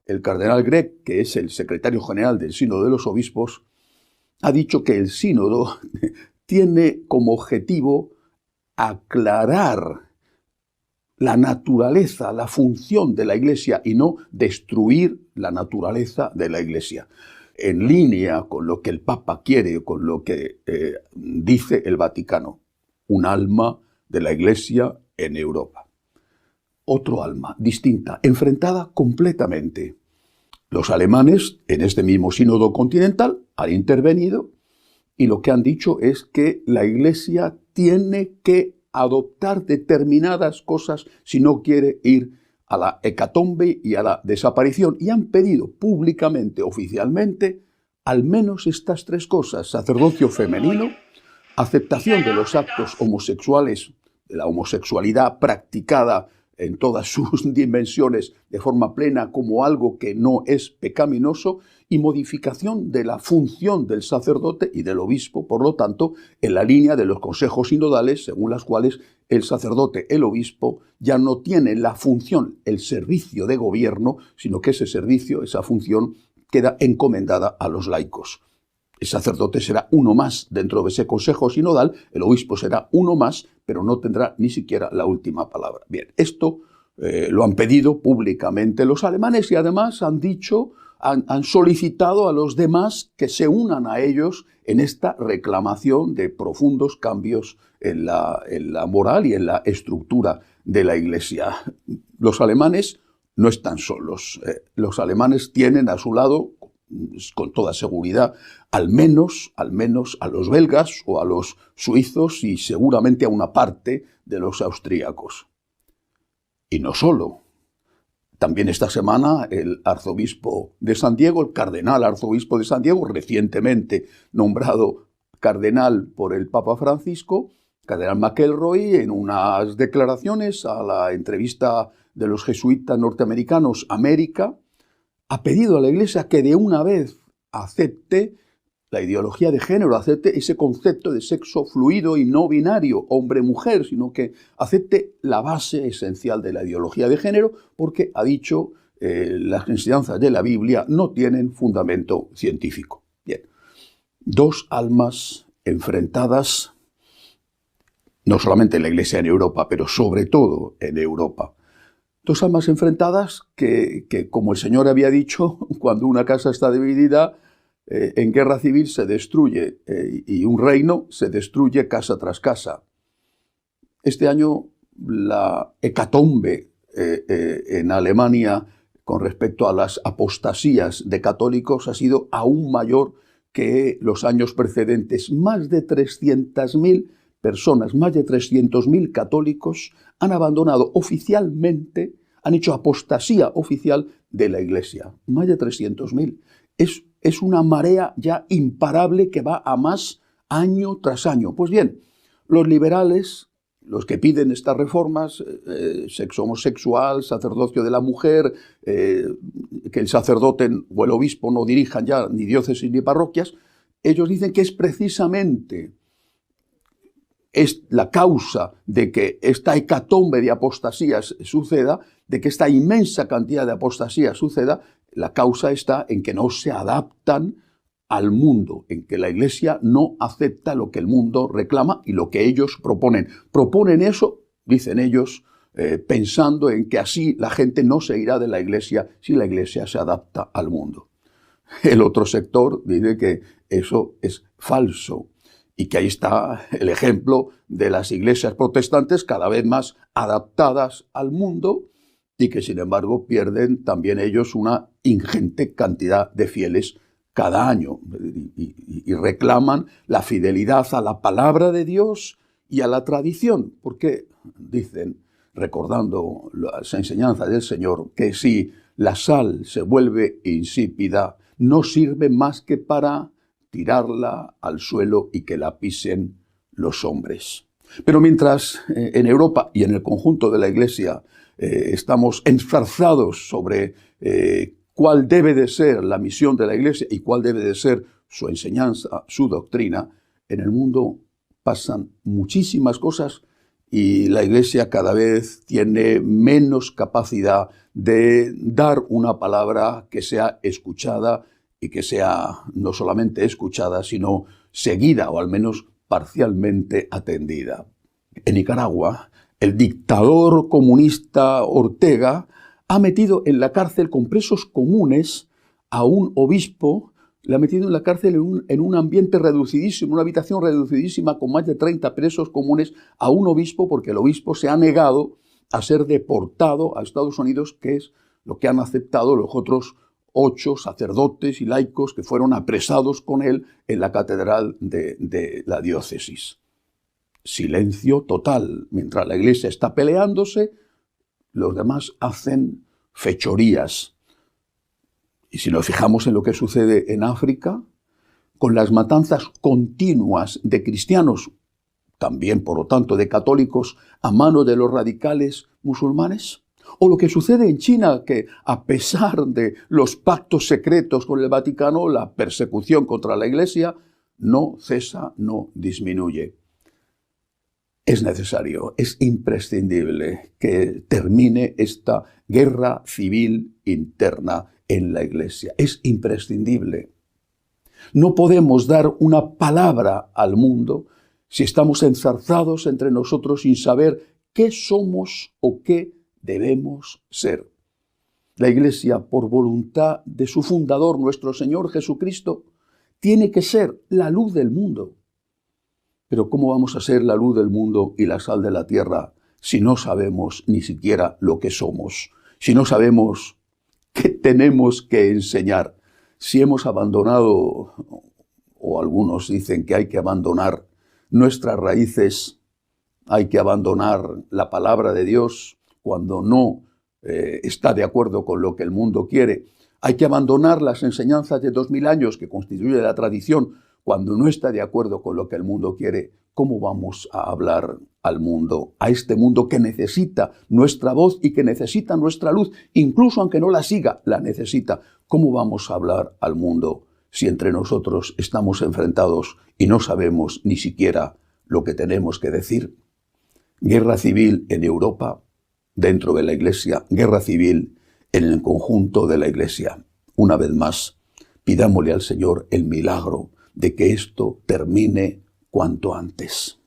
el cardenal Gregg, que es el secretario general del Sínodo de los Obispos, ha dicho que el sínodo tiene como objetivo aclarar la naturaleza, la función de la Iglesia y no destruir la naturaleza de la Iglesia. En línea con lo que el Papa quiere, con lo que dice el Vaticano, un alma de la Iglesia en Europa. Otro alma, distinta, enfrentada completamente. Los alemanes, en este mismo sínodo continental, han intervenido y lo que han dicho es que la Iglesia tiene que adoptar determinadas cosas si no quiere ir a la hecatombe y a la desaparición. Y han pedido públicamente, oficialmente, al menos estas tres cosas: sacerdocio femenino, aceptación de los actos homosexuales, de la homosexualidad practicada en todas sus dimensiones de forma plena como algo que no es pecaminoso, y modificación de la función del sacerdote y del obispo, por lo tanto, en la línea de los consejos sinodales, según las cuales el sacerdote, el obispo, ya no tiene la función, el servicio de gobierno, sino que ese servicio, esa función, queda encomendada a los laicos. El sacerdote será uno más dentro de ese consejo sinodal, el obispo será uno más, pero no tendrá ni siquiera la última palabra. Bien, esto lo han pedido públicamente los alemanes y además han dicho, han solicitado a los demás que se unan a ellos en esta reclamación de profundos cambios en la moral y en la estructura de la Iglesia. Los alemanes no están solos. Los alemanes tienen a su lado, con toda seguridad, al menos a los belgas o a los suizos y seguramente a una parte de los austríacos. Y no solo. También esta semana el arzobispo de San Diego, el cardenal arzobispo de San Diego, recientemente nombrado cardenal por el Papa Francisco, cardenal McElroy, en unas declaraciones a la entrevista de los jesuitas norteamericanos América, ha pedido a la Iglesia que de una vez acepte la ideología de género, acepte ese concepto de sexo fluido y no binario, hombre-mujer, sino que acepte la base esencial de la ideología de género, porque, ha dicho, las enseñanzas de la Biblia no tienen fundamento científico. Bien, dos almas enfrentadas, no solamente en la Iglesia en Europa, pero sobre todo en Europa. Dos almas enfrentadas que, como el Señor había dicho, cuando una casa está dividida, en guerra civil se destruye y un reino se destruye casa tras casa. Este año la hecatombe en Alemania con respecto a las apostasías de católicos ha sido aún mayor que los años precedentes. Más de 300.000 personas, más de 300.000 católicos han abandonado oficialmente, han hecho apostasía oficial de la Iglesia. Más de 300.000. Es una marea ya imparable que va a más año tras año. Pues bien, los liberales, los que piden estas reformas, sexo homosexual, sacerdocio de la mujer, que el sacerdote o el obispo no dirijan ya ni diócesis ni parroquias, ellos dicen que es precisamente la causa de que esta hecatombe de apostasías suceda, de que esta inmensa cantidad de apostasías suceda. La causa está en que no se adaptan al mundo, en que la Iglesia no acepta lo que el mundo reclama y lo que ellos proponen. Proponen eso, dicen ellos, pensando en que así la gente no se irá de la Iglesia si la Iglesia se adapta al mundo. El otro sector dice que eso es falso y que ahí está el ejemplo de las iglesias protestantes cada vez más adaptadas al mundo, y que sin embargo pierden también ellos una ingente cantidad de fieles cada año y reclaman la fidelidad a la palabra de Dios y a la tradición, porque dicen, recordando las enseñanzas del Señor, que si la sal se vuelve insípida, no sirve más que para tirarla al suelo y que la pisen los hombres. Pero mientras en Europa y en el conjunto de la Iglesia estamos enzarzados sobre cuál debe de ser la misión de la Iglesia y cuál debe de ser su enseñanza, su doctrina, en el mundo pasan muchísimas cosas y la Iglesia cada vez tiene menos capacidad de dar una palabra que sea escuchada y que sea no solamente escuchada, sino seguida o al menos parcialmente atendida. En Nicaragua, el dictador comunista Ortega ha metido en la cárcel con presos comunes a un obispo. Le ha metido en la cárcel en un ambiente reducidísimo, una habitación reducidísima con más de 30 presos comunes a un obispo, porque el obispo se ha negado a ser deportado a Estados Unidos, que es lo que han aceptado los otros 8 sacerdotes y laicos que fueron apresados con él en la catedral de la diócesis. Silencio total. Mientras la Iglesia está peleándose, los demás hacen fechorías. Y si nos fijamos en lo que sucede en África, con las matanzas continuas de cristianos, también por lo tanto de católicos, a mano de los radicales musulmanes, o lo que sucede en China, que a pesar de los pactos secretos con el Vaticano, la persecución contra la Iglesia no cesa, no disminuye. Es necesario, es imprescindible que termine esta guerra civil interna en la Iglesia. Es imprescindible. No podemos dar una palabra al mundo si estamos enzarzados entre nosotros sin saber qué somos o qué debemos ser. La Iglesia, por voluntad de su fundador, nuestro Señor Jesucristo, tiene que ser la luz del mundo. Pero ¿cómo vamos a ser la luz del mundo y la sal de la tierra si no sabemos ni siquiera lo que somos? Si no sabemos qué tenemos que enseñar. Si hemos abandonado, o algunos dicen que hay que abandonar nuestras raíces, hay que abandonar la palabra de Dios cuando no está de acuerdo con lo que el mundo quiere. Hay que abandonar las enseñanzas de 2000 años que constituye la tradición cuando no está de acuerdo con lo que el mundo quiere. ¿Cómo vamos a hablar al mundo, a este mundo que necesita nuestra voz y que necesita nuestra luz, incluso aunque no la siga, la necesita? ¿Cómo vamos a hablar al mundo si entre nosotros estamos enfrentados y no sabemos ni siquiera lo que tenemos que decir? Guerra civil en Europa, dentro de la Iglesia, guerra civil en el conjunto de la Iglesia. Una vez más, pidámosle al Señor el milagro de que esto termine cuanto antes.